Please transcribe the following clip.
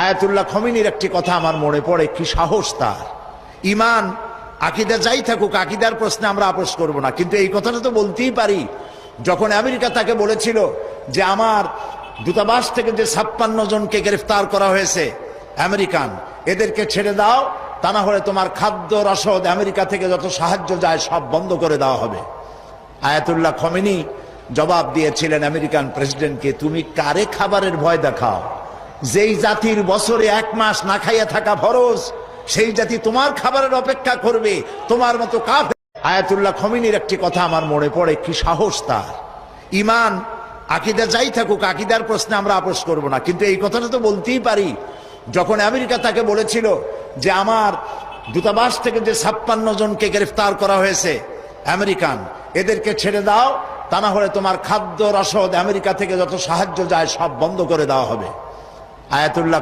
Ayatollah খমিনীর একটি কথা আমার মনে পড়ে, কি সাহস তার! ইমান আকীদা যাই থাকুক, আকীদার প্রশ্নে আমরা আপোষ করব না, কিন্তু এই কথাটা তো বলতেই পারি। যখন আমেরিকা তাকে বলেছিল যে আমার দূতাবাস থেকে যে 56 জনকে গ্রেফতার করা হয়েছে আমেরিকান, এদেরকে ছেড়ে দাও, তা না হলে তোমার খাদ্য রসদ আমেরিকা থেকে যত সাহায্য যায় সব বন্ধ করে দেওয়া হবে। আয়াতুল্লাহ খমেনী জবাব দিয়েছিলেন আমেরিকান প্রেসিডেন্টকে, তুমি কারে খাবারের ভয় দেখাও? যেই জাতির বছরে 1 মাস না খাইয়া থাকা ফরজ, সেই জাতি তোমার খাবারের অপেক্ষা করবে? তোমার মতো কাফের। আয়াতুল্লাহ খমেনীর একটি কথা আমার মনে পড়ে, কি সাহস তার! ইমান আকীদা যাই থাকুক, আকীদার প্রশ্নে আমরা আপোষ করব না, কিন্তু এই কথাটা তো বলতেই পারি। যখন আমেরিকা তাকে বলেছিল যে আমার দূতাবাস থেকে যে 56 জনকে গ্রেফতার করা হয়েছে আমেরিকান, এদেরকে ছেড়ে দাও, তা না হলে তোমার খাদ্য রসদ আমেরিকা থেকে যত সাহায্য যায় সব বন্ধ করে দেওয়া হবে। আয়াতুল্লাহ